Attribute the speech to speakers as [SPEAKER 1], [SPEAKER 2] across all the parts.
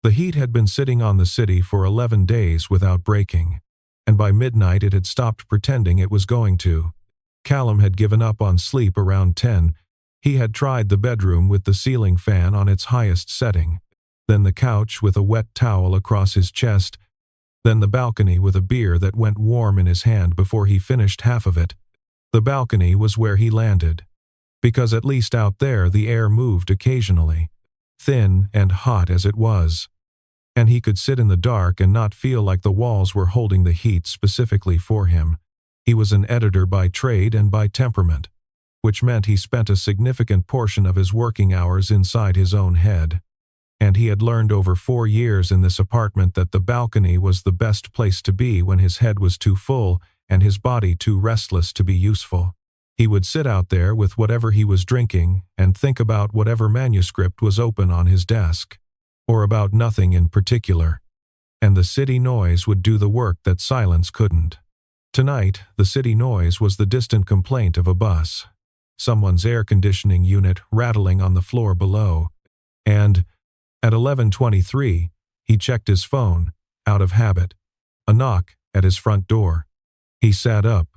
[SPEAKER 1] The heat had been sitting on the city for 11 days without breaking, and by midnight it had stopped pretending it was going to. Callum had given up on sleep around 10. He had tried the bedroom with the ceiling fan on its highest setting, then the couch with a wet towel across his chest, then the balcony with a beer that went warm in his hand before he finished half of it. The balcony was where he landed, because at least out there the air moved occasionally, thin and hot as it was, and he could sit in the dark and not feel like the walls were holding the heat specifically for him. He was an editor by trade and by temperament, which meant he spent a significant portion of his working hours inside his own head. And he had learned over 4 years in this apartment that the balcony was the best place to be when his head was too full and his body too restless to be useful. He would sit out there with whatever he was drinking and think about whatever manuscript was open on his desk, or about nothing in particular. And the city noise would do the work that silence couldn't. Tonight, the city noise was the distant complaint of a bus, someone's air conditioning unit rattling on the floor below, and at 11:23, he checked his phone, out of habit. A knock at his front door. He sat up.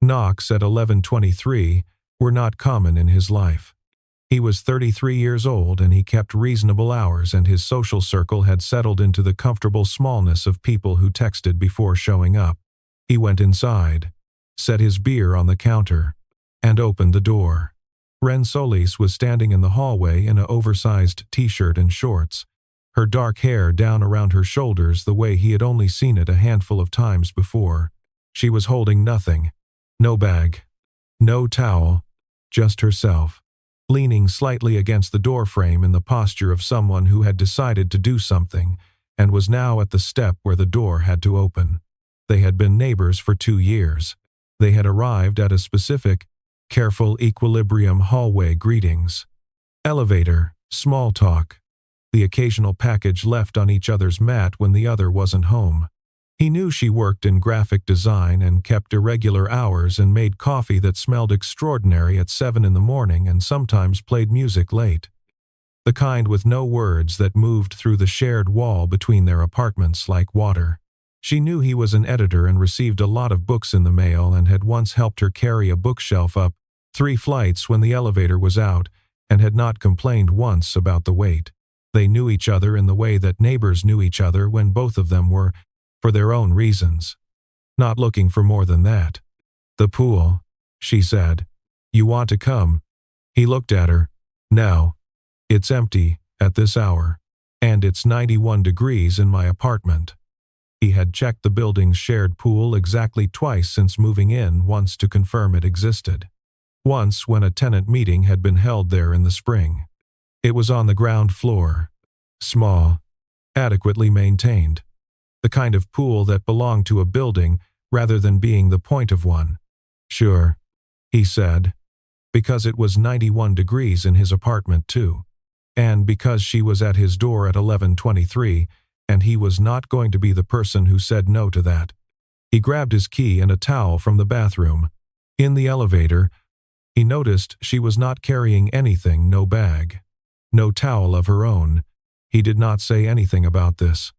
[SPEAKER 1] Knocks at 11:23 were not common in his life. He was 33 years old and he kept reasonable hours, and his social circle had settled into the comfortable smallness of people who texted before showing up. He went inside, set his beer on the counter, and opened the door. Wren Solis was standing in the hallway in an oversized t-shirt and shorts, her dark hair down around her shoulders the way he had only seen it a handful of times before. She was holding nothing. No bag. No towel. Just herself, leaning slightly against the doorframe in the posture of someone who had decided to do something and was now at the step where the door had to open. They had been neighbors for 2 years. They had arrived at a specific, careful equilibrium hallway greetings. Elevator, small talk, the occasional package left on each other's mat when the other wasn't home. He knew she worked in graphic design and kept irregular hours and made coffee that smelled extraordinary at 7 in the morning and sometimes played music late. The kind with no words that moved through the shared wall between their apartments like water. She knew he was an editor and received a lot of books in the mail and had once helped her carry a bookshelf up 3 flights when the elevator was out and had not complained once about the wait. They knew each other in the way that neighbors knew each other when both of them were, for their own reasons, not looking for more than that. "The pool," she said. "You want to come?" He looked at her. "No. It's empty at this hour, and it's 91 degrees in my apartment." He had checked the building's shared pool exactly twice since moving in, once to confirm it existed. Once when a tenant meeting had been held there in the spring. It was on the ground floor. Small. Adequately maintained. The kind of pool that belonged to a building rather than being the point of one. "Sure," he said, because it was 91 degrees in his apartment too, and because she was at his door at 11:23, and he was not going to be the person who said no to that. He grabbed his key and a towel from the bathroom. In the elevator, he noticed she was not carrying anything, no bag, no towel of her own. He did not say anything about this.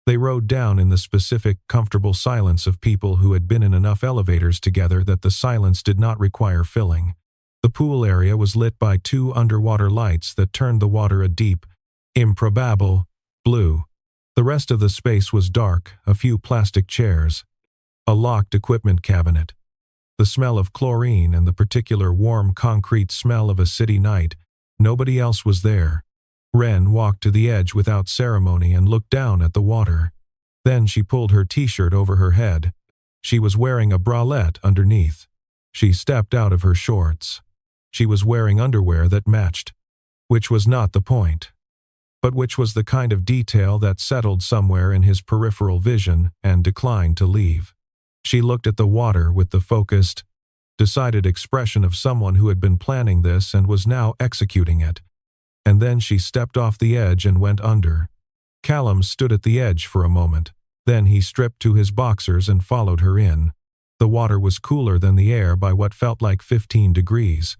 [SPEAKER 1] They rode down in the specific, comfortable silence of people who had been in enough elevators together that the silence did not require filling. The pool area was lit by 2 underwater lights that turned the water a deep, improbable blue. The rest of the space was dark, a few plastic chairs, a locked equipment cabinet. The smell of chlorine and the particular warm concrete smell of a city night. Nobody else was there. Wren walked to the edge without ceremony and looked down at the water. Then she pulled her t-shirt over her head. She was wearing a bralette underneath. She stepped out of her shorts. She was wearing underwear that matched, which was not the point, but which was the kind of detail that settled somewhere in his peripheral vision and declined to leave. She looked at the water with the focused, decided expression of someone who had been planning this and was now executing it. And then she stepped off the edge and went under. Callum stood at the edge for a moment. Then he stripped to his boxers and followed her in. The water was cooler than the air by what felt like 15 degrees,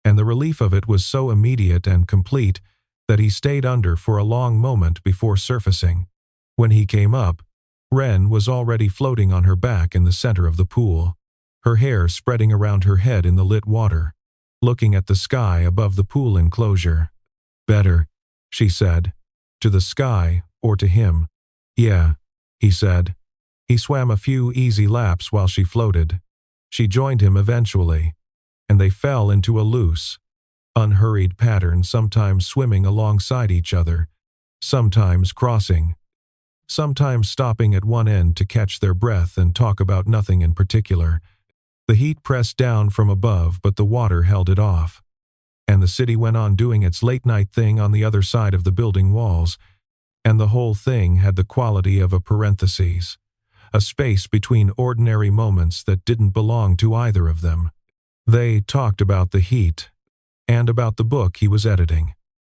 [SPEAKER 1] and the relief of it was so immediate and complete that he stayed under for a long moment before surfacing. When he came up, Wren was already floating on her back in the center of the pool, her hair spreading around her head in the lit water, looking at the sky above the pool enclosure. "Better," she said. "To the sky, or to him?" "Yeah," he said. He swam a few easy laps while she floated. She joined him eventually, and they fell into a loose, unhurried pattern, sometimes swimming alongside each other, sometimes crossing, sometimes stopping at one end to catch their breath and talk about nothing in particular. The heat pressed down from above, but the water held it off. And the city went on doing its late-night thing on the other side of the building walls, and the whole thing had the quality of a parenthesis, a space between ordinary moments that didn't belong to either of them. They talked about the heat, and about the book he was editing,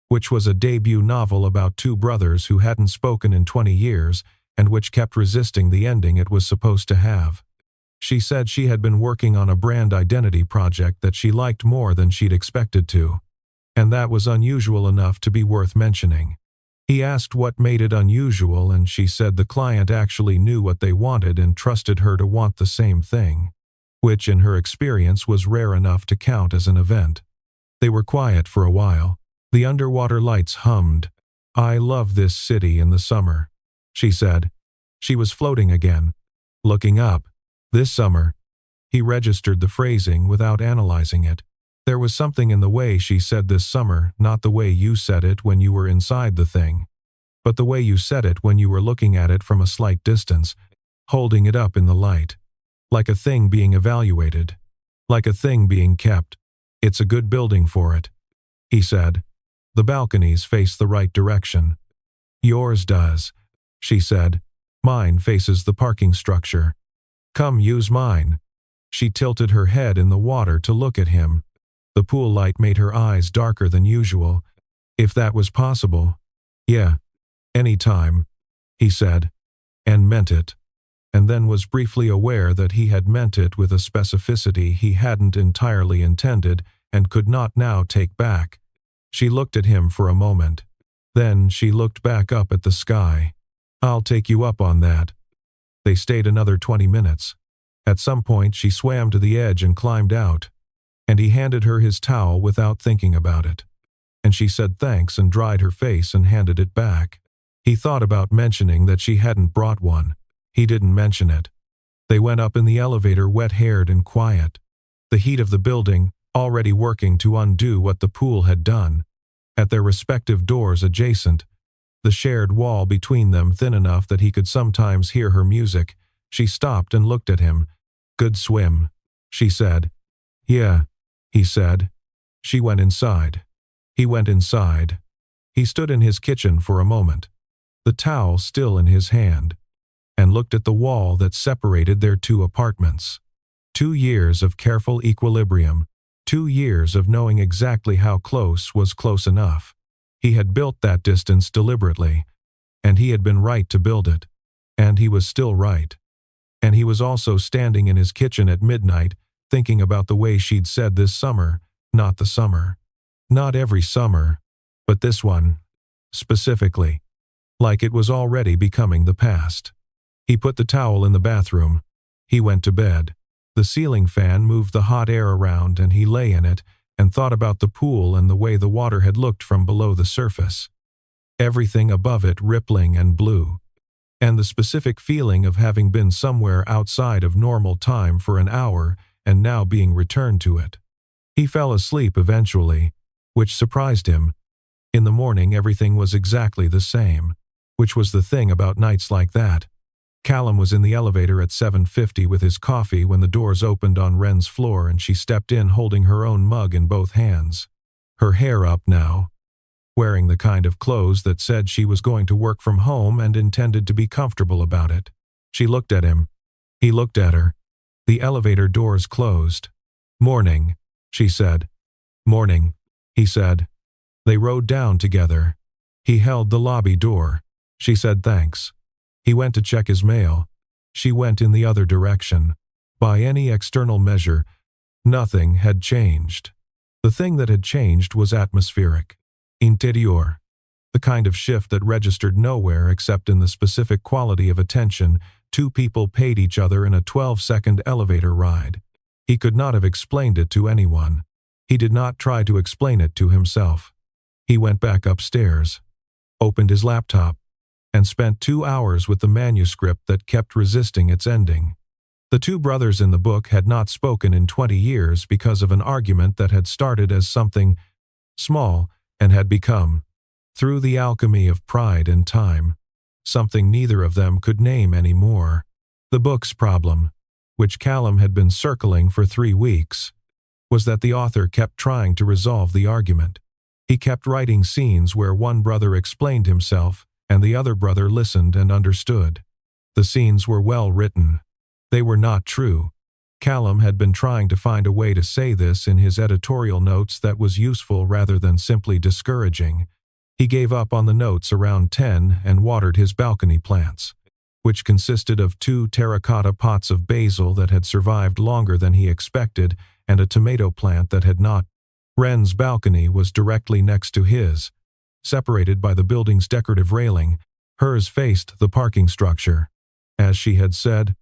[SPEAKER 1] which was a debut novel about two brothers who hadn't spoken in 20 years and which kept resisting the ending it was supposed to have. She said she had been working on a brand identity project that she liked more than she'd expected to, and that was unusual enough to be worth mentioning. He asked what made it unusual, and she said the client actually knew what they wanted and trusted her to want the same thing, which in her experience was rare enough to count as an event. They were quiet for a while. The underwater lights hummed. "I love this city in the summer," she said. She was floating again, looking up. "This summer." He registered the phrasing without analyzing it. There was something in the way she said "this summer," not the way you said it when you were inside the thing, but the way you said it when you were looking at it from a slight distance, holding it up in the light, like a thing being evaluated, like a thing being kept. "It's a good building for it," he said. "The balconies face the right direction." "Yours does," she said. "Mine faces the parking structure." "Come use mine." She tilted her head in the water to look at him. The pool light made her eyes darker than usual. "If that was possible." "Yeah. Any time," he said, and meant it, and then was briefly aware that he had meant it with a specificity he hadn't entirely intended and could not now take back. She looked at him for a moment. Then she looked back up at the sky. "I'll take you up on that." They stayed another 20 minutes. At some point she swam to the edge and climbed out, and he handed her his towel without thinking about it. And she said thanks and dried her face and handed it back. He thought about mentioning that she hadn't brought one. He didn't mention it. They went up in the elevator wet-haired and quiet. The heat of the building, already working to undo what the pool had done. At their respective doors adjacent, the shared wall between them thin enough that he could sometimes hear her music, she stopped and looked at him. "Good swim," she said. "Yeah," he said. She went inside. He went inside. He stood in his kitchen for a moment, the towel still in his hand, and looked at the wall that separated their two apartments. 2 years of careful equilibrium, 2 years of knowing exactly how close was close enough. He had built that distance deliberately, and he had been right to build it, and he was still right. And he was also standing in his kitchen at midnight, thinking about the way she'd said this summer, not the summer. Not every summer, but this one, specifically, like it was already becoming the past. He put the towel in the bathroom. He went to bed. The ceiling fan moved the hot air around, and he lay in it and thought about the pool and the way the water had looked from below the surface. Everything above it rippling and blue, and the specific feeling of having been somewhere outside of normal time for an hour and now being returned to it. He fell asleep eventually, which surprised him. In the morning everything was exactly the same, which was the thing about nights like that. Callum was in the elevator at 7:50 with his coffee when the doors opened on Wren's floor and she stepped in holding her own mug in both hands. Her hair up now, wearing the kind of clothes that said she was going to work from home and intended to be comfortable about it. She looked at him. He looked at her. The elevator doors closed. "Morning," she said. "Morning," he said. They rode down together. He held the lobby door. She said thanks. He went to check his mail. She went in the other direction. By any external measure, nothing had changed. The thing that had changed was atmospheric. Interior. The kind of shift that registered nowhere except in the specific quality of attention two people paid each other in a 12-second elevator ride. He could not have explained it to anyone. He did not try to explain it to himself. He went back upstairs, opened his laptop, and spent 2 hours with the manuscript that kept resisting its ending. The two brothers in the book had not spoken in 20 years because of an argument that had started as something small and had become, through the alchemy of pride and time, something neither of them could name anymore. The book's problem, which Callum had been circling for 3 weeks, was that the author kept trying to resolve the argument. He kept writing scenes where one brother explained himself and the other brother listened and understood. The scenes were well written. They were not true. Callum had been trying to find a way to say this in his editorial notes that was useful rather than simply discouraging. He gave up on the notes around 10 and watered his balcony plants, which consisted of 2 terracotta pots of basil that had survived longer than he expected and a tomato plant that had not. Wren's balcony was directly next to his, separated by the building's decorative railing. Hers faced the parking structure, as she had said,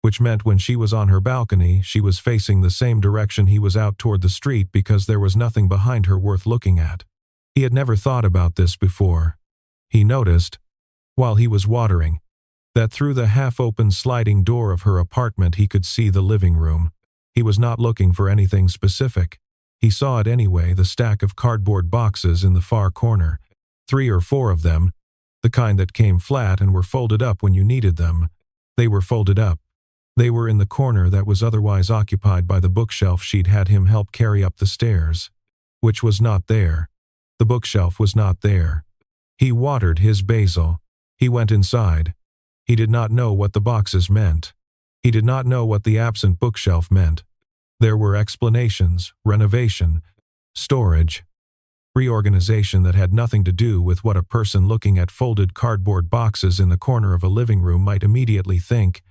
[SPEAKER 1] which meant when she was on her balcony, she was facing the same direction he was out toward the street because there was nothing behind her worth looking at. He had never thought about this before. He noticed, while he was watering, that through the half-open sliding door of her apartment he could see the living room. He was not looking for anything specific. He saw it anyway, the stack of cardboard boxes in the far corner. 3 or 4 of them, the kind that came flat and were folded up when you needed them. They were folded up. They were in the corner that was otherwise occupied by the bookshelf she'd had him help carry up the stairs, which was not there. The bookshelf was not there. He watered his basil. He went inside. He did not know what the boxes meant. He did not know what the absent bookshelf meant. There were explanations, renovation, storage, reorganization that had nothing to do with what a person looking at folded cardboard boxes in the corner of a living room might immediately think.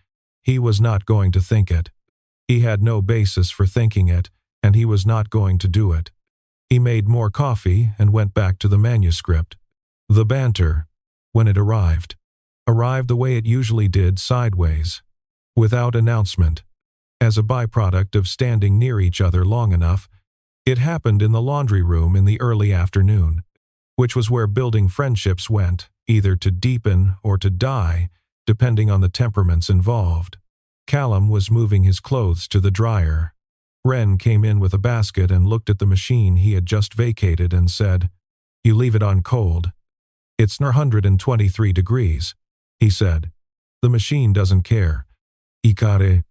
[SPEAKER 1] He was not going to think it. He had no basis for thinking it, and he was not going to do it. He made more coffee and went back to the manuscript. The banter, when it arrived the way it usually did, sideways, without announcement. As a byproduct of standing near each other long enough, it happened in the laundry room in the early afternoon, which was where building friendships went, either to deepen or to die, depending on the temperaments involved. Callum was moving his clothes to the dryer. Wren came in with a basket and looked at the machine he had just vacated and said, "You leave it on cold. It's 123 degrees, he said. The machine doesn't care. Ikare.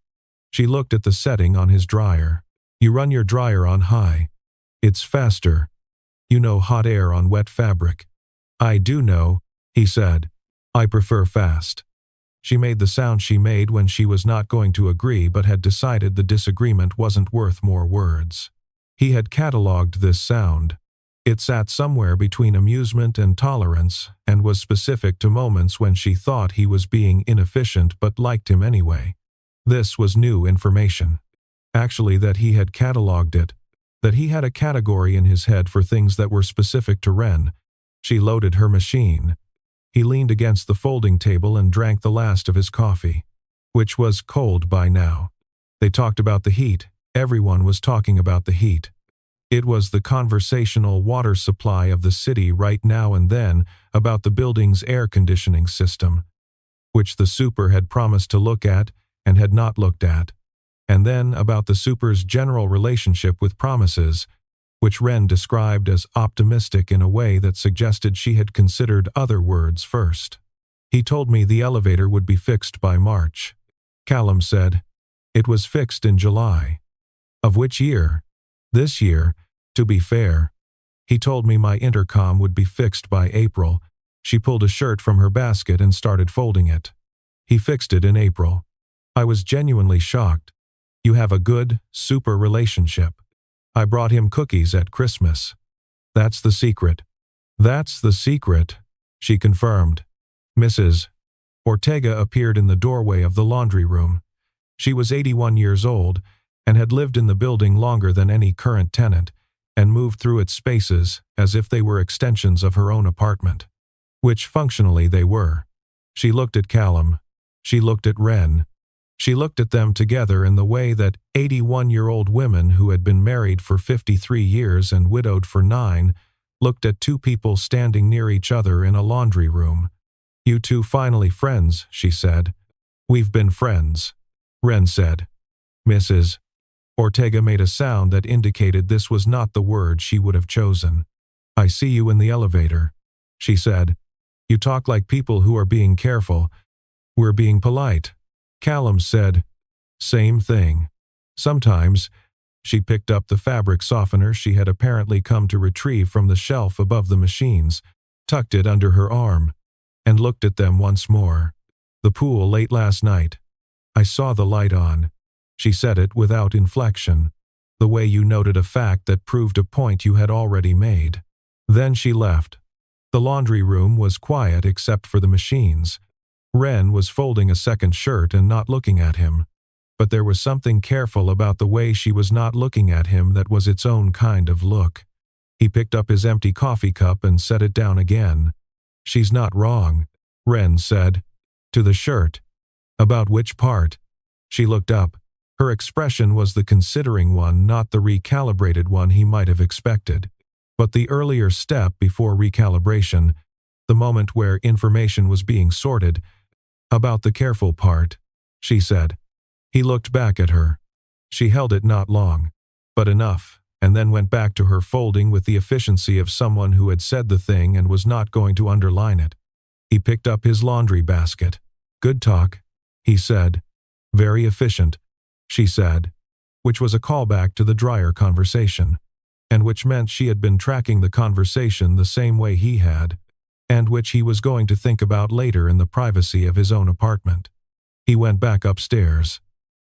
[SPEAKER 1] She looked at the setting on his dryer. You run your dryer on high. It's faster. You know hot air on wet fabric. I do know, he said. I prefer fast. She made the sound she made when she was not going to agree but had decided the disagreement wasn't worth more words. He had catalogued this sound. It sat somewhere between amusement and tolerance and was specific to moments when she thought he was being inefficient but liked him anyway. This was new information. Actually, that he had catalogued it, that he had a category in his head for things that were specific to Wren. She loaded her machine. He leaned against the folding table and drank the last of his coffee, which was cold by now. They talked about the heat. Everyone was talking about the heat. It was the conversational water supply of the city right now and then about the building's air conditioning system, which the super had promised to look at and had not looked at, and then about the super's general relationship with promises, which Wren described as optimistic in a way that suggested she had considered other words first. He told me the elevator would be fixed by March. Callum said, it was fixed in July. Of which year? This year, to be fair. He told me my intercom would be fixed by April. She pulled a shirt from her basket and started folding it. He fixed it in April. I was genuinely shocked. You have a good, super relationship. I brought him cookies at Christmas. That's the secret. That's the secret, she confirmed. Mrs. Ortega appeared in the doorway of the laundry room. She was 81 years old and had lived in the building longer than any current tenant, and moved through its spaces as if they were extensions of her own apartment. Which functionally they were. She looked at Callum. She looked at Wren. She looked at them together in the way that 81-year-old women who had been married for 53 years and widowed for 9 looked at two people standing near each other in a laundry room. "You two finally friends," she said. "We've been friends," Wren said. Mrs. Ortega made a sound that indicated this was not the word she would have chosen. "I see you in the elevator," she said. "You talk like people who are being careful." "We're being polite," Callum said. "Same thing. Sometimes." She picked up the fabric softener she had apparently come to retrieve from the shelf above the machines, tucked it under her arm, and looked at them once more. "The pool late last night. I saw the light on." She said it without inflection, the way you noted a fact that proved a point you had already made. Then she left. The laundry room was quiet except for the machines. Wren was folding a second shirt and not looking at him. But there was something careful about the way she was not looking at him that was its own kind of look. He picked up his empty coffee cup and set it down again. "She's not wrong," Wren said. "To the shirt." "About which part?" She looked up. Her expression was the considering one, not the recalibrated one he might have expected. But the earlier step before recalibration, the moment where information was being sorted. "About the careful part," she said. He looked back at her. She held it not long, but enough, and then went back to her folding with the efficiency of someone who had said the thing and was not going to underline it. He picked up his laundry basket. "Good talk," he said. "Very efficient," she said, which was a callback to the dryer conversation, and which meant she had been tracking the conversation the same way he had, and which he was going to think about later in the privacy of his own apartment. He went back upstairs.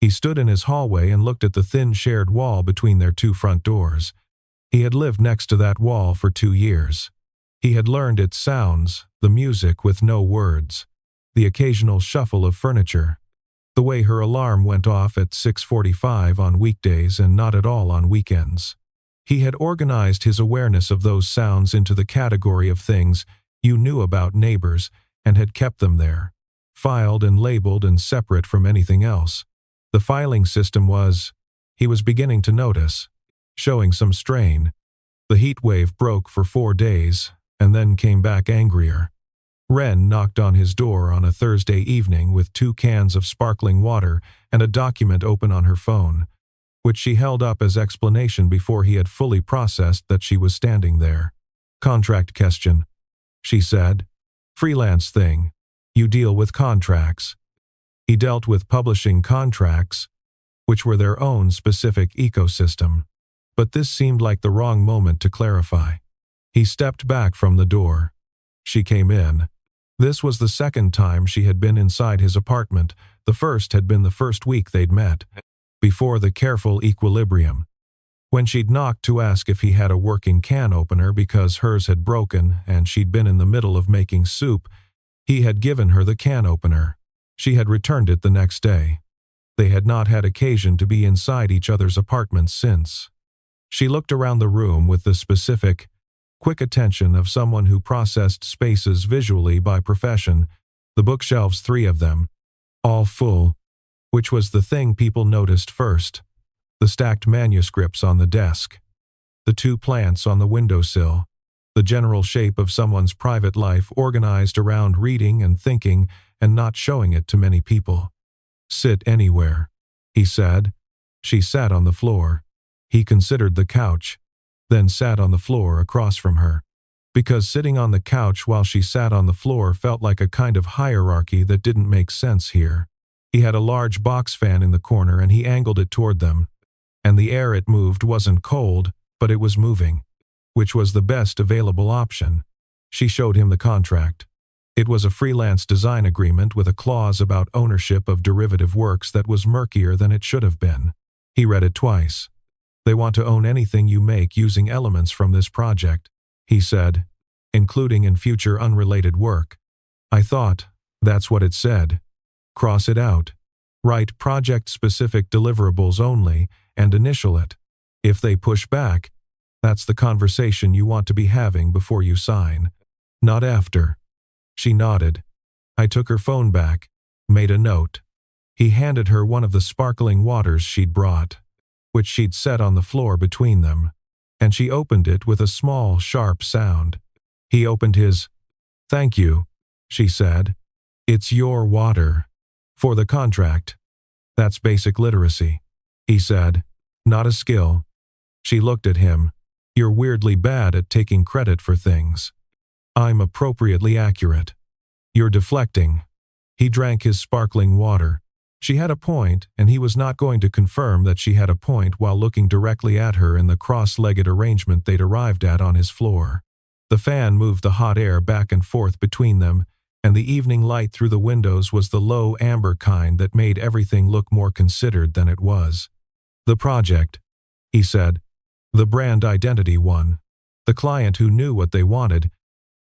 [SPEAKER 1] He stood in his hallway and looked at the thin shared wall between their two front doors. He had lived next to that wall for 2 years. He had learned its sounds, the music with no words, the occasional shuffle of furniture, the way her alarm went off at 6:45 on weekdays and not at all on weekends. He had organized his awareness of those sounds into the category of things you knew about neighbors and had kept them there, filed and labeled and separate from anything else. The filing system was, he was beginning to notice, showing some strain. The heat wave broke for 4 days, and then came back angrier. Wren knocked on his door on a Thursday evening with 2 cans of sparkling water and a document open on her phone, which she held up as explanation before he had fully processed that she was standing there. "Contract question," she said. "Freelance thing. You deal with contracts." He dealt with publishing contracts, which were their own specific ecosystem. But this seemed like the wrong moment to clarify. He stepped back from the door. She came in. This was the second time she had been inside his apartment. The first had been the first week they'd met, before the careful equilibrium. When she'd knocked to ask if he had a working can opener because hers had broken and she'd been in the middle of making soup, he had given her the can opener. She had returned it the next day. They had not had occasion to be inside each other's apartments since. She looked around the room with the specific, quick attention of someone who processed spaces visually by profession, the bookshelves, 3 of them, all full, which was the thing people noticed first, the stacked manuscripts on the desk, the 2 plants on the windowsill, the general shape of someone's private life organized around reading and thinking and not showing it to many people. "Sit anywhere," he said. She sat on the floor. He considered the couch, then sat on the floor across from her. Because sitting on the couch while she sat on the floor felt like a kind of hierarchy that didn't make sense here. He had a large box fan in the corner and he angled it toward them. And the air it moved wasn't cold, but it was moving, which was the best available option. She showed him the contract. It was a freelance design agreement with a clause about ownership of derivative works that was murkier than it should have been. He read it twice. "They want to own anything you make using elements from this project," he said, "including in future unrelated work." I thought, that's what it said. Cross it out. Write project-specific deliverables only and initial it. If they push back, That's the conversation you want to be having before you sign. Not after. She nodded. I took her phone back, made a note. He handed her one of the sparkling waters she'd brought, which she'd set on the floor between them, and she opened it with a small, sharp sound. He opened his. Thank you, she said. It's your water. For the contract. That's basic literacy, he said. Not a skill. She looked at him. You're weirdly bad at taking credit for things. I'm appropriately accurate. You're deflecting. He drank his sparkling water. She had a point, and he was not going to confirm that she had a point while looking directly at her in the cross-legged arrangement they'd arrived at on his floor. The fan moved the hot air back and forth between them, and the evening light through the windows was the low amber kind that made everything look more considered than it was. The project, he said. The brand identity one. The client who knew what they wanted.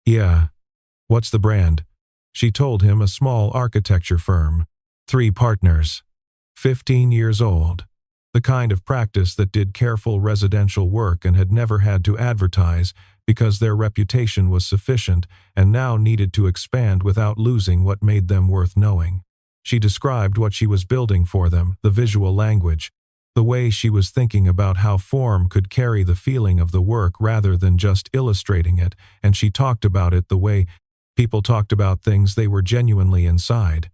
[SPEAKER 1] Yeah. What's the brand? She told him a small architecture firm. 3 partners. 15 years old. The kind of practice that did careful residential work and had never had to advertise because their reputation was sufficient and now needed to expand without losing what made them worth knowing. She described what she was building for them, the visual language, the way she was thinking about how form could carry the feeling of the work rather than just illustrating it, and she talked about it the way people talked about things they were genuinely inside.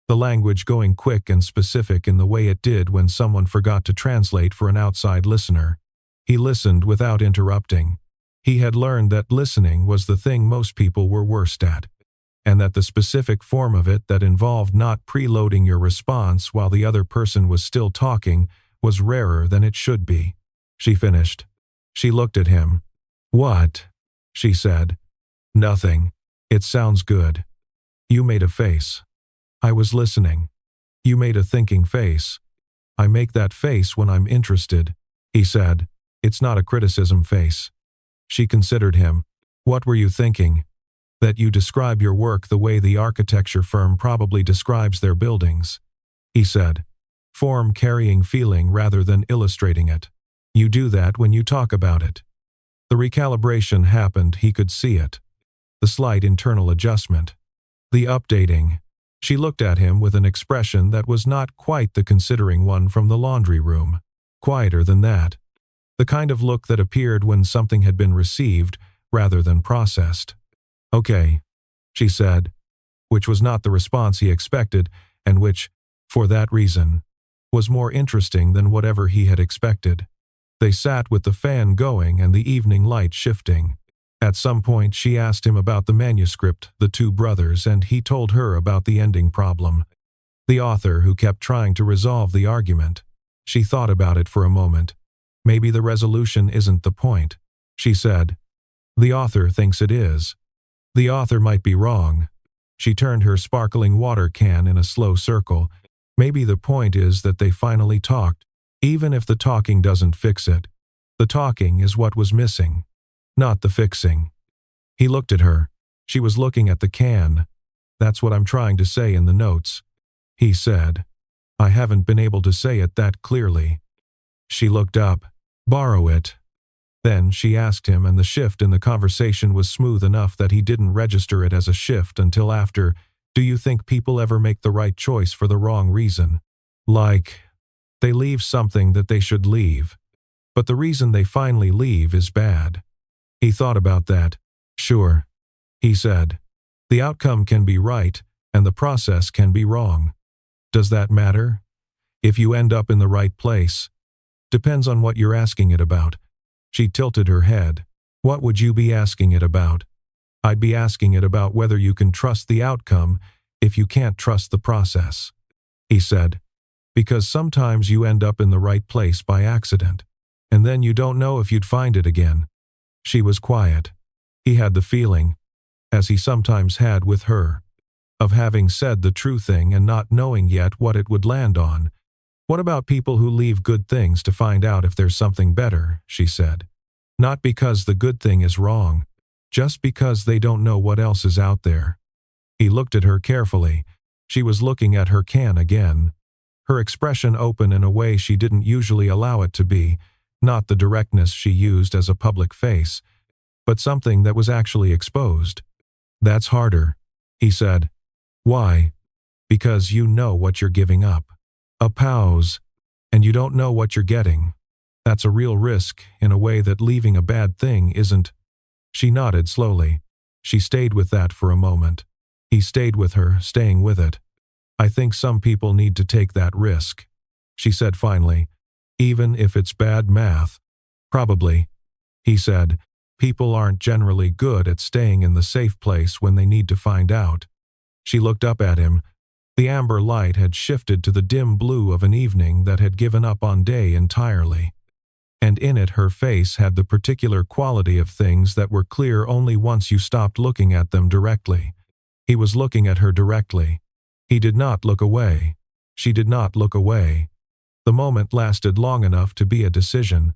[SPEAKER 1] The language going quick and specific in the way it did when someone forgot to translate for an outside listener. He listened without interrupting. He had learned that listening was the thing most people were worst at, and that the specific form of it that involved not preloading your response while the other person was still talking was rarer than it should be. She finished. She looked at him. What? She said. Nothing. It sounds good. You made a face. I was listening. You made a thinking face. I make that face when I'm interested, he said. It's not a criticism face. She considered him. What were you thinking? That you describe your work the way the architecture firm probably describes their buildings, he said. Form carrying feeling rather than illustrating it. You do that when you talk about it. The recalibration happened, he could see it. The slight internal adjustment. The updating. She looked at him with an expression that was not quite the considering one from the laundry room. Quieter than that. The kind of look that appeared when something had been received rather than processed. Okay, she said, which was not the response he expected and which, for that reason, was more interesting than whatever he had expected. They sat with the fan going and the evening light shifting. At some point she asked him about the manuscript, The Two Brothers, and he told her about the ending problem. The author who kept trying to resolve the argument. She thought about it for a moment. Maybe the resolution isn't the point, she said. The author thinks it is. The author might be wrong. She turned her sparkling water can in a slow circle. Maybe the point is that they finally talked, even if the talking doesn't fix it. The talking is what was missing, not the fixing. He looked at her. She was looking at the can. That's what I'm trying to say in the notes, he said. I haven't been able to say it that clearly. She looked up. Borrow it. Then she asked him, and the shift in the conversation was smooth enough that he didn't register it as a shift until after, do you think people ever make the right choice for the wrong reason? Like, they leave something that they should leave, but the reason they finally leave is bad. He thought about that. Sure, he said. The outcome can be right, and the process can be wrong. Does that matter? If you end up in the right place, depends on what you're asking it about. She tilted her head. What would you be asking it about? I'd be asking it about whether you can trust the outcome if you can't trust the process, he said. Because sometimes you end up in the right place by accident, and then you don't know if you'd find it again. She was quiet. He had the feeling, as he sometimes had with her, of having said the true thing and not knowing yet what it would land on. What about people who leave good things to find out if there's something better, she said. Not because the good thing is wrong, just because they don't know what else is out there. He looked at her carefully. She was looking at her can again. Her expression open in a way she didn't usually allow it to be, not the directness she used as a public face, but something that was actually exposed. "That's harder," he said. "Why?" "Because you know what you're giving up." A pause. "And you don't know what you're getting. That's a real risk in a way that leaving a bad thing isn't." She nodded slowly. She stayed with that for a moment. He stayed with her, staying with it. "I think some people need to take that risk," she said finally. "Even if it's bad math." "Probably," he said. "People aren't generally good at staying in the safe place when they need to find out." She looked up at him. The amber light had shifted to the dim blue of an evening that had given up on day entirely. And in it her face had the particular quality of things that were clear only once you stopped looking at them directly. He was looking at her directly. He did not look away. She did not look away. The moment lasted long enough to be a decision.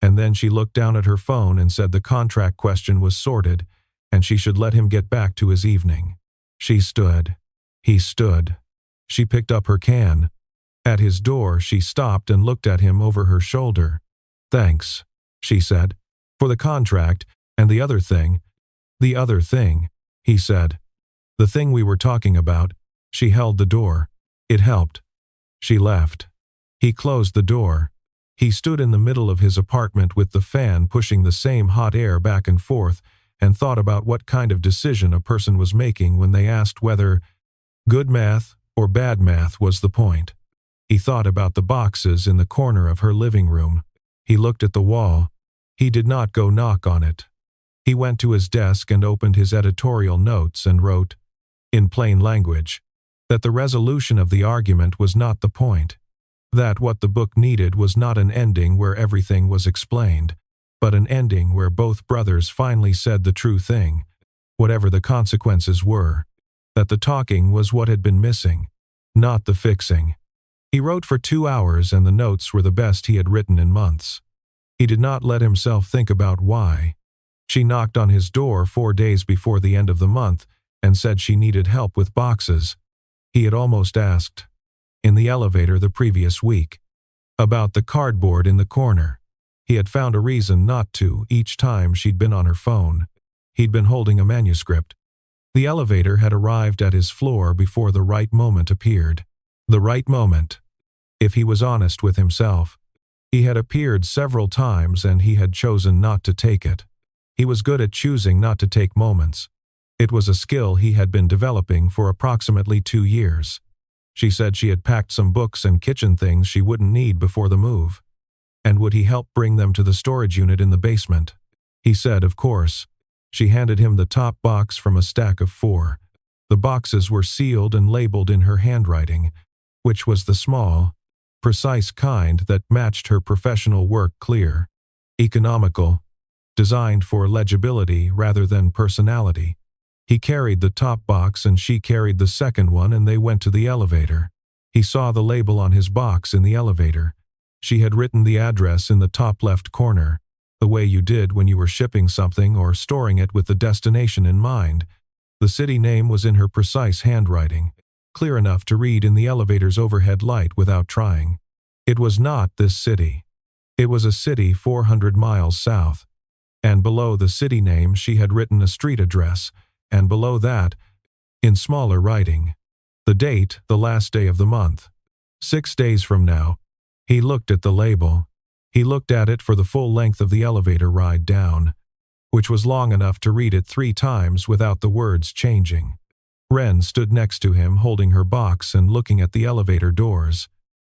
[SPEAKER 1] And then she looked down at her phone and said the contract question was sorted, and she should let him get back to his evening. She stood. He stood. She picked up her can. At his door she stopped and looked at him over her shoulder. "Thanks," she said, "for the contract and the other thing." "The other thing," he said. "The thing we were talking about." She held the door. It helped. She left. He closed the door. He stood in the middle of his apartment with the fan pushing the same hot air back and forth and thought about what kind of decision a person was making when they asked whether good math or bad math was the point. He thought about the boxes in the corner of her living room. He looked at the wall. He did not go knock on it. He went to his desk and opened his editorial notes and wrote, in plain language, that the resolution of the argument was not the point. That what the book needed was not an ending where everything was explained, but an ending where both brothers finally said the true thing, whatever the consequences were. That the talking was what had been missing, not the fixing. He wrote for 2 hours and the notes were the best he had written in months. He did not let himself think about why. She knocked on his door 4 days before the end of the month and said she needed help with boxes. He had almost asked, in the elevator the previous week, about the cardboard in the corner. He had found a reason not to each time she'd been on her phone. He'd been holding a manuscript. The elevator had arrived at his floor before the right moment appeared. The right moment. If he was honest with himself, he had appeared several times and he had chosen not to take it. He was good at choosing not to take moments. It was a skill he had been developing for approximately 2 years. She said she had packed some books and kitchen things she wouldn't need before the move. And would he help bring them to the storage unit in the basement? He said, of course. She handed him the top box from a stack of 4. The boxes were sealed and labeled in her handwriting, which was the small, precise kind that matched her professional work clear, economical, designed for legibility rather than personality. He carried the top box and she carried the second one and they went to the elevator. He saw the label on his box in the elevator. She had written the address in the top left corner, the way you did when you were shipping something or storing it with the destination in mind. The city name was in her precise handwriting, clear enough to read in the elevator's overhead light without trying. It was not this city. It was a city 400 miles south. And below the city name she had written a street address, and below that, in smaller writing, the date, the last day of the month. 6 days from now. He looked at the label. He looked at it for the full length of the elevator ride down, which was long enough to read it 3 times without the words changing. Wren stood next to him holding her box and looking at the elevator doors.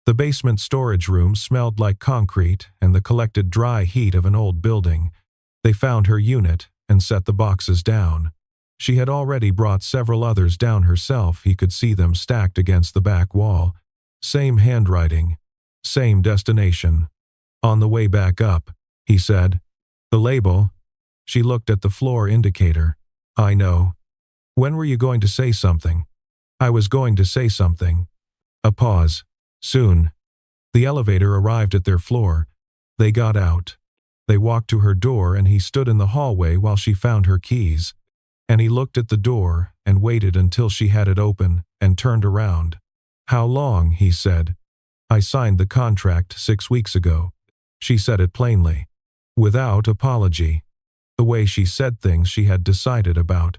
[SPEAKER 1] The basement storage room smelled like concrete and the collected dry heat of an old building. They found her unit and set the boxes down. She had already brought several others down herself. He could see them stacked against the back wall. Same handwriting. Same destination. On the way back up, he said. The label. She looked at the floor indicator. I know. When were you going to say something? I was going to say something. A pause. Soon. The elevator arrived at their floor. They got out. They walked to her door and he stood in the hallway while she found her keys. And he looked at the door and waited until she had it open and turned around. How long, he said. I signed the contract 6 weeks ago. She said it plainly, without apology. The way she said things she had decided about.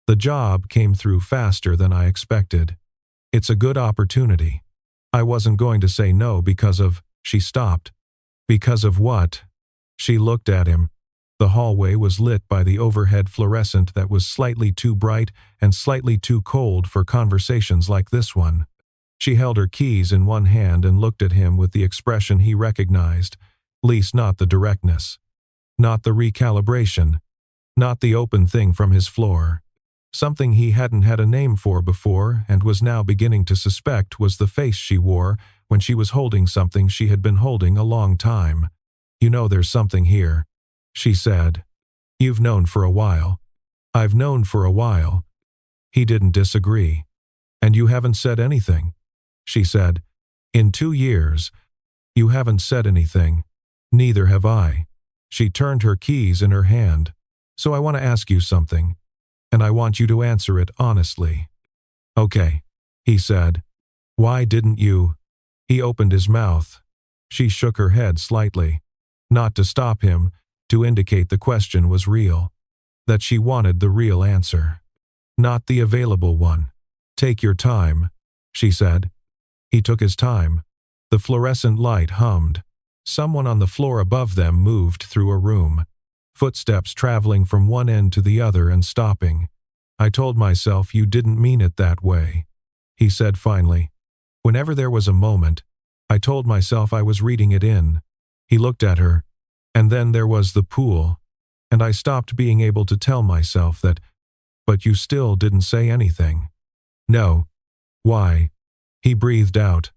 [SPEAKER 1] The job came through faster than I expected. It's a good opportunity. I wasn't going to say no because of, she stopped. Because of what? She looked at him. The hallway was lit by the overhead fluorescent that was slightly too bright and slightly too cold for conversations like this one. She held her keys in one hand and looked at him with the expression he recognized, least not the directness. Not the recalibration. Not the open thing from his floor. Something he hadn't had a name for before and was now beginning to suspect was the face she wore when she was holding something she had been holding a long time. You know there's something here, she said. You've known for a while. I've known for a while. He didn't disagree. And you haven't said anything, she said. In 2 years, you haven't said anything. Neither have I. She turned her keys in her hand. So I want to ask you something. And I want you to answer it honestly. Okay, he said. Why didn't you? He opened his mouth. She shook her head slightly. Not to stop him, to indicate the question was real. That she wanted the real answer. Not the available one. Take your time, she said. He took his time. The fluorescent light hummed. Someone on the floor above them moved through a room. Footsteps traveling from one end to the other and stopping. I told myself you didn't mean it that way, he said finally. Whenever there was a moment, I told myself I was reading it in. He looked at her. And then there was the pool. And I stopped being able to tell myself that, but you still didn't say anything. No. Why? He breathed out.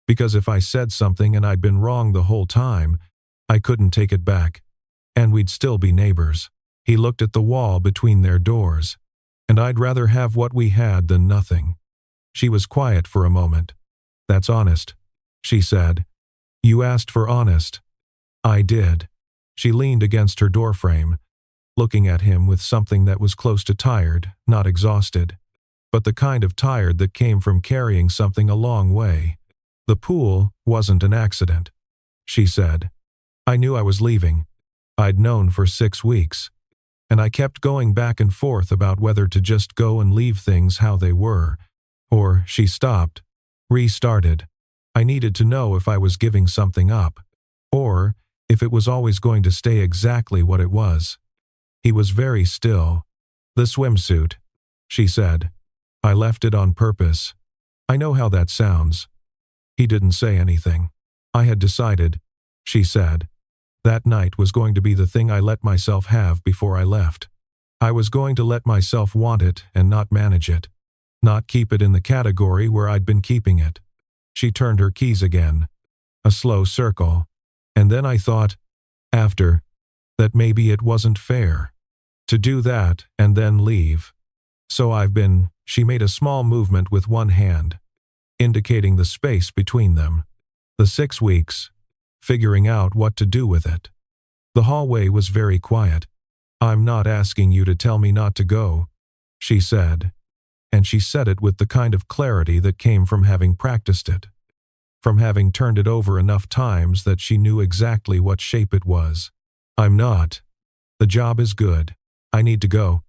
[SPEAKER 1] Because if I said something and I'd been wrong the whole time, I couldn't take it back. And we'd still be neighbors. He looked at the wall between their doors. And I'd rather have what we had than nothing. She was quiet for a moment. That's honest, she said. You asked for honest. I did. She leaned against her doorframe, looking at him with something that was close to tired, not exhausted, but the kind of tired that came from carrying something a long way. The pool wasn't an accident, she said. I knew I was leaving. I'd known for 6 weeks. And I kept going back and forth about whether to just go and leave things how they were. Or, she stopped, restarted. I needed to know if I was giving something up. Or, if it was always going to stay exactly what it was. He was very still. The swimsuit, she said. I left it on purpose. I know how that sounds. He didn't say anything. I had decided, she said. That night was going to be the thing I let myself have before I left. I was going to let myself want it and not manage it. Not keep it in the category where I'd been keeping it. She turned her keys again. A slow circle. And then I thought, after, that maybe it wasn't fair. To do that and then leave. So I've been, she made a small movement with one hand, indicating the space between them. The 6 weeks. Figuring out what to do with it. The hallway was very quiet. I'm not asking you to tell me not to go, she said. And she said it with the kind of clarity that came from having practiced it. From having turned it over enough times that she knew exactly what shape it was. I'm not. The job is good. I need to go.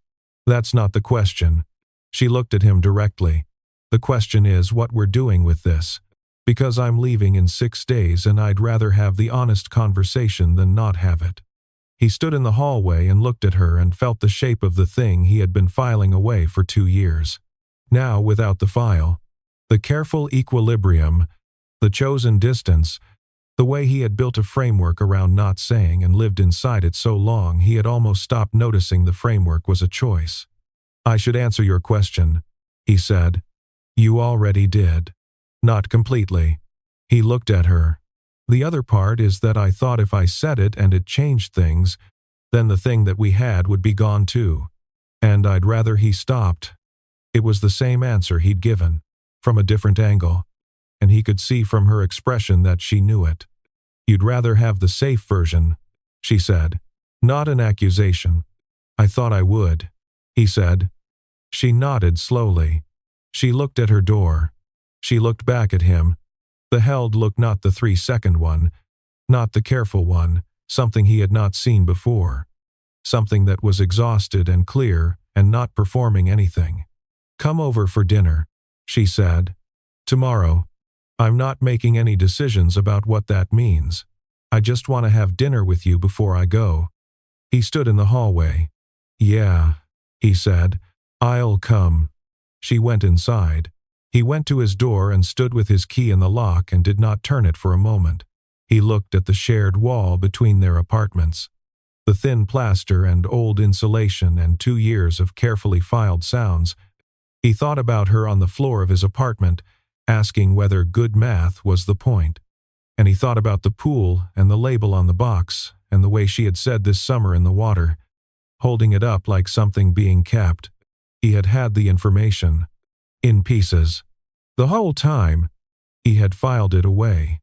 [SPEAKER 1] That's not the question. She looked at him directly. The question is what we're doing with this. Because I'm leaving in 6 days and I'd rather have the honest conversation than not have it. He stood in the hallway and looked at her and felt the shape of the thing he had been filing away for 2 years. Now without the file. The careful equilibrium, the chosen distance, the way he had built a framework around not saying and lived inside it so long he had almost stopped noticing the framework was a choice. I should answer your question, he said. You already did. Not completely. He looked at her. The other part is that I thought if I said it and it changed things, then the thing that we had would be gone too. And I'd rather he stopped. It was the same answer he'd given, from a different angle, and he could see from her expression that she knew it. You'd rather have the safe version, she said. Not an accusation. I thought I would, he said. She nodded slowly. She looked at her door. She looked back at him. The held look, not the 3-second one, Not the careful one, something he had not seen before. Something that was exhausted and clear and not performing anything. "Come over for dinner," she said. "Tomorrow. I'm not making any decisions about what that means. I just want to have dinner with you before I go." He stood in the hallway. "Yeah," he said. "I'll come." She went inside. He went to his door and stood with his key in the lock and did not turn it for a moment. He looked at the shared wall between their apartments. The thin plaster and old insulation and 2 years of carefully filed sounds. He thought about her on the floor of his apartment, asking whether good math was the point. And he thought about the pool and the label on the box and the way she had said this summer in the water, holding it up like something being kept. He had had the information. In pieces. The whole time, he had filed it away.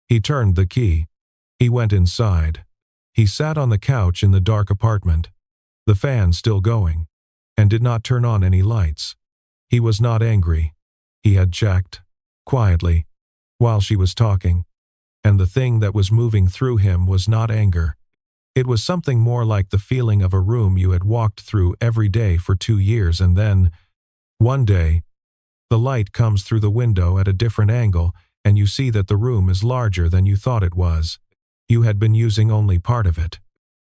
[SPEAKER 1] He turned the key. He went inside. He sat on the couch in the dark apartment, the fan still going, and did not turn on any lights. He was not angry. He had checked, quietly, while she was talking. And the thing that was moving through him was not anger. It was something more like the feeling of a room you had walked through every day for 2 years, and then, one day, the light comes through the window at a different angle and you see that the room is larger than you thought it was. You had been using only part of it.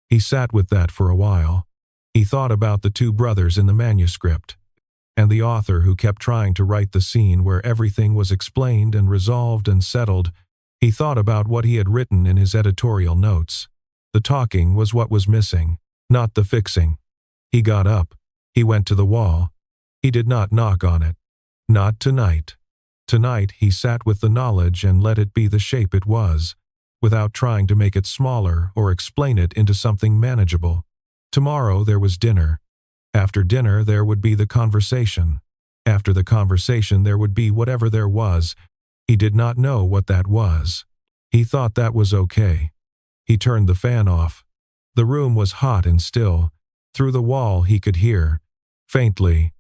[SPEAKER 1] He sat with that for a while. He thought about the 2 brothers in the manuscript, and the author who kept trying to write the scene where everything was explained and resolved and settled. He thought about what he had written in his editorial notes. The talking was what was missing, not the fixing. He got up. He went to the wall. He did not knock on it. Not tonight. Tonight he sat with the knowledge and let it be the shape it was, without trying to make it smaller or explain it into something manageable. Tomorrow there was dinner. After dinner there would be the conversation. After the conversation there would be whatever there was. He did not know what that was. He thought that was okay. He turned the fan off. The room was hot and still. Through the wall he could hear, faintly,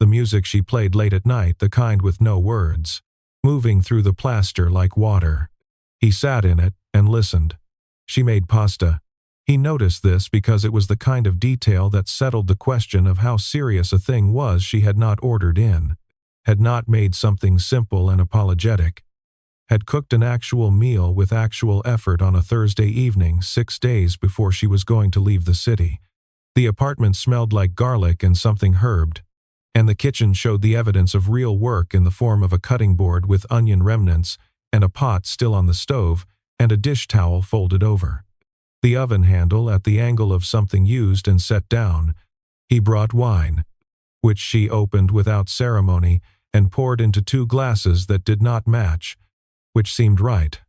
[SPEAKER 1] the music she played late at night, the kind with no words, moving through the plaster like water. He sat in it and listened. She made pasta. He noticed this because it was the kind of detail that settled the question of how serious a thing was she had not ordered in, had not made something simple and apologetic, had cooked an actual meal with actual effort on a Thursday evening 6 days before she was going to leave the city. The apartment smelled like garlic and something herbed, and the kitchen showed the evidence of real work in the form of a cutting board with onion remnants and a pot still on the stove and a dish towel folded over. The oven handle at the angle of something used and set down. He brought wine, which she opened without ceremony and poured into 2 glasses that did not match, which seemed right.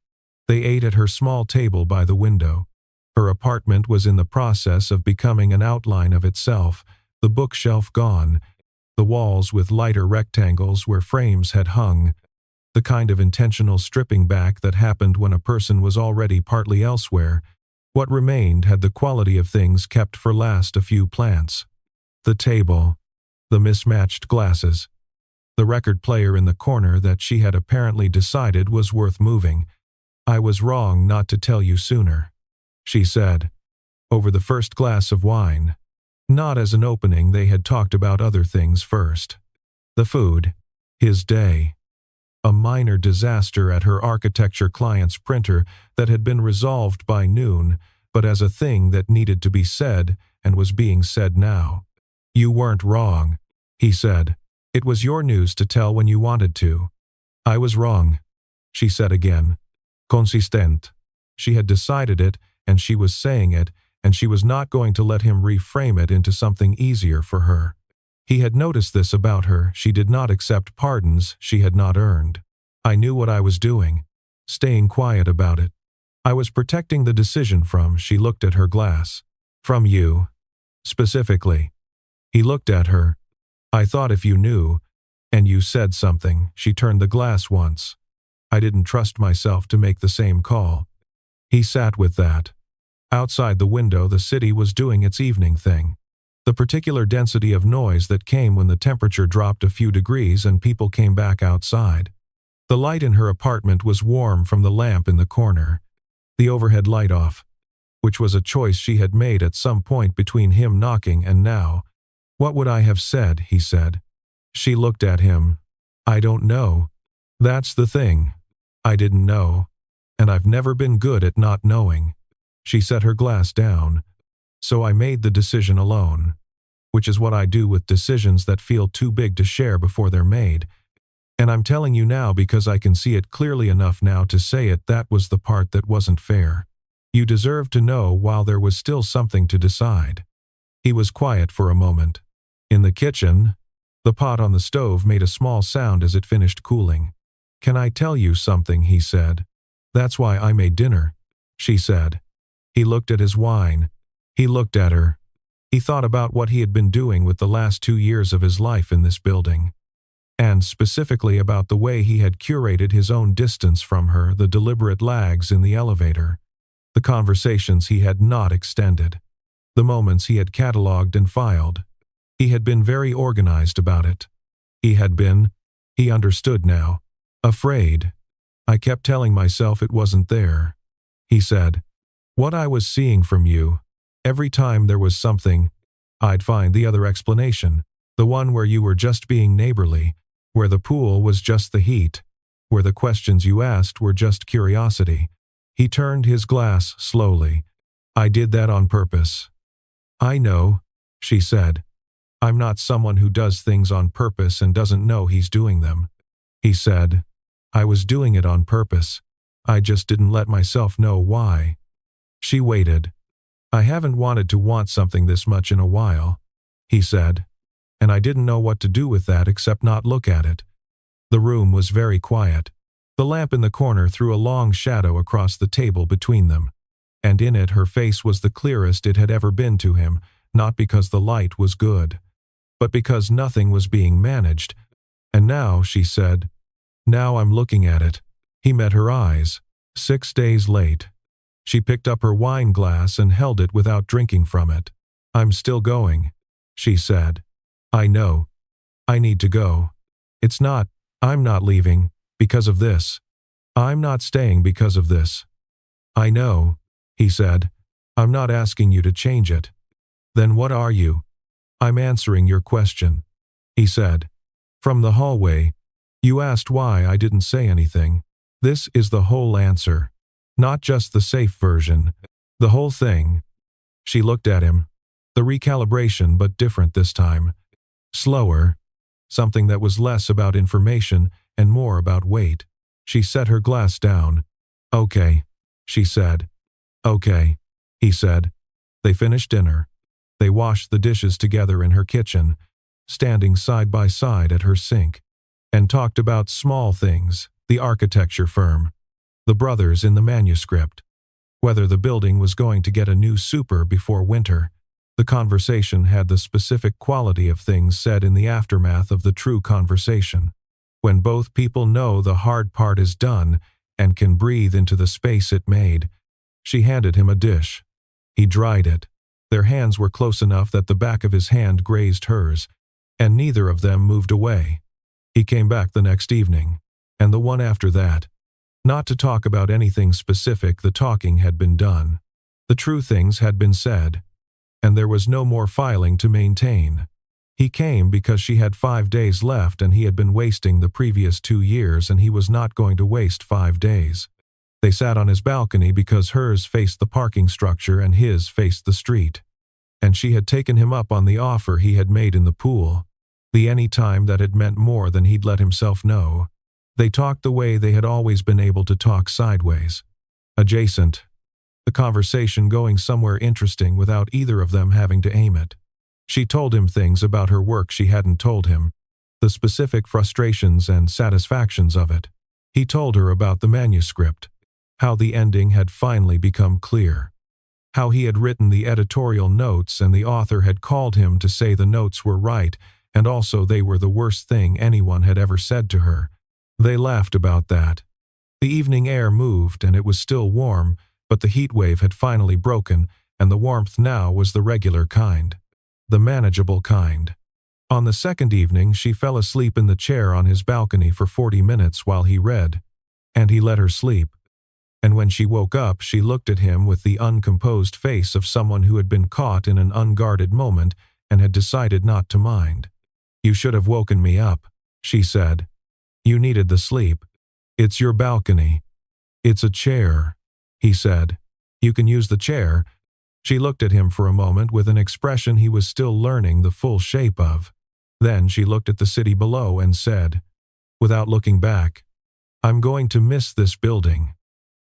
[SPEAKER 1] They ate at her small table by the window. Her apartment was in the process of becoming an outline of itself, the bookshelf gone, the walls with lighter rectangles where frames had hung, the kind of intentional stripping back that happened when a person was already partly elsewhere. What remained had the quality of things kept for last, a few plants. The table, the mismatched glasses, the record player in the corner that she had apparently decided was worth moving. "I was wrong not to tell you sooner," she said, over the first glass of wine. Not as an opening, they had talked about other things first. The food, his day, a minor disaster at her architecture client's printer that had been resolved by noon, but as a thing that needed to be said and was being said now. "You weren't wrong," he said. "It was your news to tell when you wanted to." "I was wrong," she said again. Consistent. She had decided it, and she was saying it, and she was not going to let him reframe it into something easier for her. He had noticed this about her. She did not accept pardons she had not earned. "I knew what I was doing, staying quiet about it. I was protecting the decision from," she looked at her glass. "From you. Specifically." He looked at her. "I thought if you knew, and you said something," she turned the glass once. "I didn't trust myself to make the same call." He sat with that. Outside the window the city was doing its evening thing. The particular density of noise that came when the temperature dropped a few degrees and people came back outside. The light in her apartment was warm from the lamp in the corner. the overhead light off, which was a choice she had made at some point between him knocking and now. "What would I have said?" he said. She looked at him. "I don't know. That's the thing. I didn't know. And I've never been good at not knowing." She set her glass down. "So I made the decision alone. Which is what I do with decisions that feel too big to share before they're made. And I'm telling you now because I can see it clearly enough now to say it. That was the part that wasn't fair. You deserve to know while there was still something to decide." He was quiet for a moment. In the kitchen, the pot on the stove made a small sound as it finished cooling. "Can I tell you something?" he said. "That's why I made dinner," she said. He looked at his wine. He looked at her. He thought about what he had been doing with the last 2 years of his life in this building. And specifically about the way he had curated his own distance from her, the deliberate lags in the elevator, the conversations he had not extended, the moments he had catalogued and filed. He had been very organized about it. He understood now, afraid. "I kept telling myself it wasn't there," he said. "What I was seeing from you. Every time there was something, I'd find the other explanation, the one where you were just being neighborly, where the pool was just the heat, where the questions you asked were just curiosity." He turned his glass slowly. "I did that on purpose." "I know," she said. "I'm not someone who does things on purpose and doesn't know he's doing them." He said, "I was doing it on purpose. I just didn't let myself know why." She waited. "I haven't wanted to want something this much in a while," he said. "And I didn't know what to do with that except not look at it." The room was very quiet. The lamp in the corner threw a long shadow across the table between them, and in it her face was the clearest it had ever been to him, not because the light was good, but because nothing was being managed. "And now," she said, "now I'm looking at it." He met her eyes. 6 days late. She picked up her wine glass and held it without drinking from it. "I'm still going," she said. "I know. I need to go. I'm not leaving because of this. I'm not staying because of this." "I know," he said. "I'm not asking you to change it." "Then what are you?" "I'm answering your question," he said. "From the hallway, you asked why I didn't say anything. This is the whole answer. Not just the safe version. The whole thing." She looked at him. The recalibration, but different this time. Slower. Something that was less about information and more about weight. She set her glass down. "Okay," she said. "Okay," he said. They finished dinner. They washed the dishes together in her kitchen, standing side by side at her sink, and talked about small things, the architecture firm, the brothers in the manuscript, whether the building was going to get a new super before winter. The conversation had the specific quality of things said in the aftermath of the true conversation, when both people know the hard part is done and can breathe into the space it made. She handed him a dish. He dried it. Their hands were close enough that the back of his hand grazed hers, and neither of them moved away. He came back the next evening, and the one after that. Not to talk about anything specific, the talking had been done. The true things had been said, and there was no more filing to maintain. He came because she had 5 days left and he had been wasting the previous 2 years and he was not going to waste 5 days. They sat on his balcony because hers faced the parking structure and his faced the street. And she had taken him up on the offer he had made in the pool, the any time that had meant more than he'd let himself know. They talked the way they had always been able to talk, sideways. Adjacent. The conversation going somewhere interesting without either of them having to aim it. She told him things about her work she hadn't told him, the specific frustrations and satisfactions of it. He told her about the manuscript, how the ending had finally become clear, how he had written the editorial notes and the author had called him to say the notes were right and also they were the worst thing anyone had ever said to her. They laughed about that. The evening air moved and it was still warm, but the heat wave had finally broken and the warmth now was the regular kind, the manageable kind. On the second evening she fell asleep in the chair on his balcony for 40 minutes while he read, and he let her sleep. and when she woke up she looked at him with the uncomposed face of someone who had been caught in an unguarded moment and had decided not to mind. "You should have woken me up," she said. "You needed the sleep. It's your balcony." "It's a chair," he said. "You can use the chair." She looked at him for a moment with an expression he was still learning the full shape of. Then she looked at the city below and said, without looking back, "I'm going to miss this building."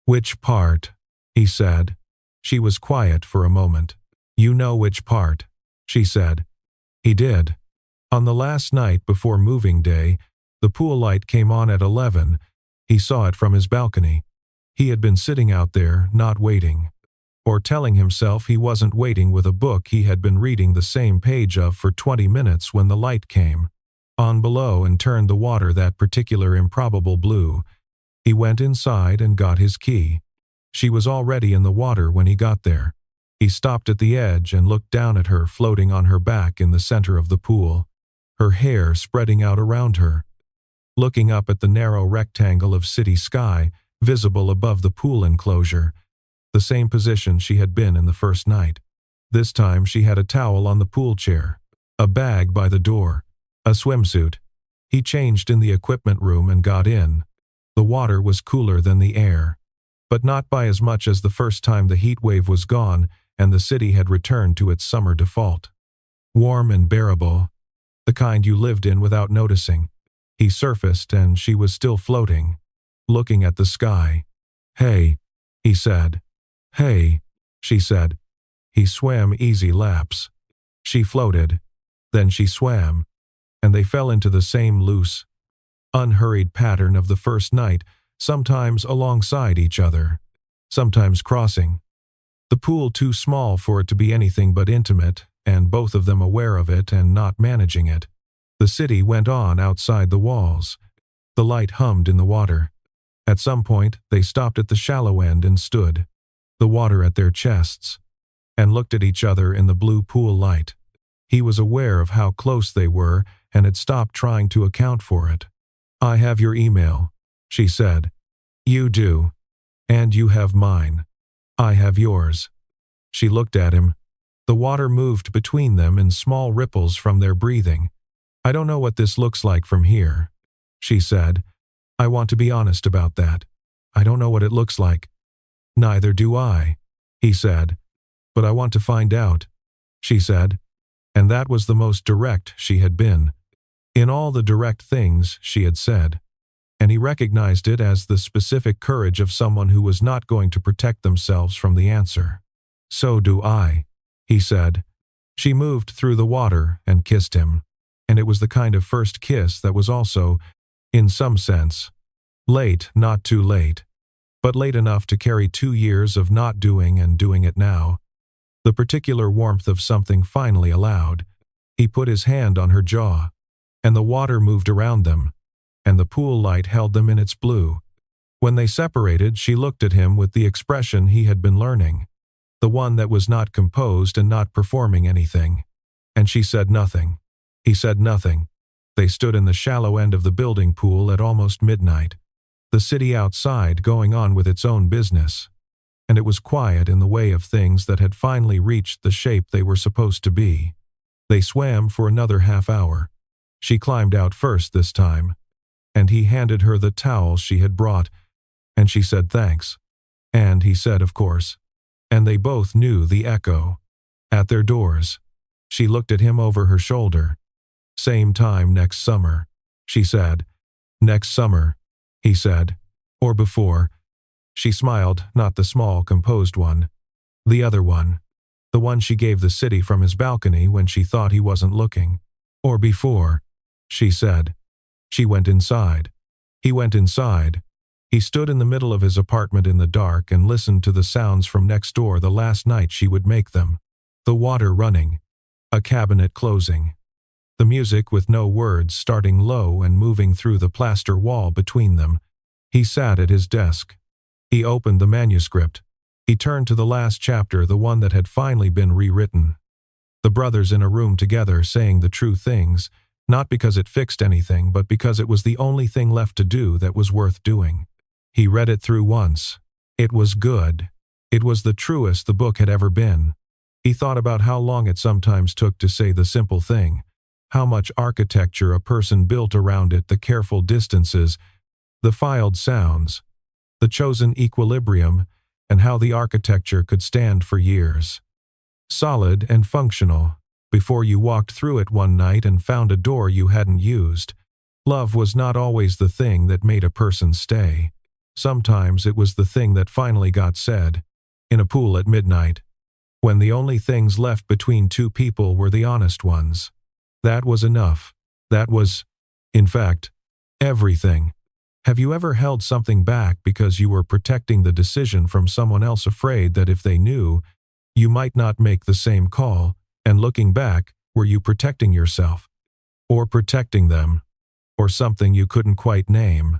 [SPEAKER 1] "Which part?" he said. She was quiet for a moment. "You know which part," she said. He did. On the last night before moving day, the pool light came on at 11. He saw it from his balcony. He had been sitting out there, not waiting. Or telling himself he wasn't waiting with a book he had been reading the same page of for 20 minutes when the light came on below and turned the water that particular improbable blue. He went inside and got his key. She was already in the water when he got there. He stopped at the edge and looked down at her floating on her back in the center of the pool, her hair spreading out around her. Looking up at the narrow rectangle of city sky visible above the pool enclosure, the same position she had been in the first night. This time she had a towel on the pool chair, a bag by the door, a swimsuit. He changed in the equipment room and got in. The water was cooler than the air, but not by as much as the first time the heat wave was gone and the city had returned to its summer default. Warm and bearable, the kind you lived in without noticing. He surfaced and she was still floating, looking at the sky. "Hey," he said. "Hey," she said. He swam easy laps. She floated. Then she swam, and they fell into the same loose, unhurried pattern of the first night, sometimes alongside each other, sometimes crossing. The pool too small for it to be anything but intimate, and both of them aware of it and not managing it. The city went on outside the walls. The light hummed in the water. At some point, they stopped at the shallow end and stood, the water at their chests, and looked at each other in the blue pool light. He was aware of how close they were and had stopped trying to account for it. "I have your email," she said. "You do. And you have mine. I have yours." She looked at him. The water moved between them in small ripples from their breathing. "I don't know what this looks like from here," she said. "I want to be honest about that. I don't know what it looks like." "Neither do I," he said. "But I want to find out," she said. And that was the most direct she had been, in all the direct things she had said. And he recognized it as the specific courage of someone who was not going to protect themselves from the answer. "So do I," he said. She moved through the water and kissed him. And it was the kind of first kiss that was also, in some sense, late, not too late, but late enough to carry 2 years of not doing and doing it now. The particular warmth of something finally allowed. He put his hand on her jaw, and the water moved around them, and the pool light held them in its blue. When they separated, she looked at him with the expression he had been learning, the one that was not composed and not performing anything. And she said nothing. He said nothing. They stood in the shallow end of the building pool at almost midnight, the city outside going on with its own business. And it was quiet in the way of things that had finally reached the shape they were supposed to be. They swam for another half hour. She climbed out first this time, and he handed her the towel she had brought, and she said thanks. And he said, of course. And they both knew the echo. At their doors. She looked at him over her shoulder. "Same time next summer," she said. "Next summer," he said. "Or before." She smiled, not the small, composed one. The other one. The one she gave the city from his balcony when she thought he wasn't looking. "Or before," she said. She went inside. He went inside. He stood in the middle of his apartment in the dark and listened to the sounds from next door the last night she would make them. The water running. A cabinet closing. The music with no words starting low and moving through the plaster wall between them. He sat at his desk. He opened the manuscript. He turned to the last chapter, the one that had finally been rewritten. The brothers in a room together saying the true things, not because it fixed anything, but because it was the only thing left to do that was worth doing. He read it through once. It was good. It was the truest the book had ever been. He thought about how long it sometimes took to say the simple thing, how much architecture a person built around it, the careful distances, the filed sounds, the chosen equilibrium, and how the architecture could stand for years. Solid and functional, before you walked through it one night and found a door you hadn't used. Love was not always the thing that made a person stay. Sometimes it was the thing that finally got said, in a pool at midnight, when the only things left between two people were the honest ones. That was enough. That was, in fact, everything. Have you ever held something back because you were protecting the decision from someone else, afraid that if they knew, you might not make the same call, and looking back, were you protecting yourself? Or protecting them? Or something you couldn't quite name?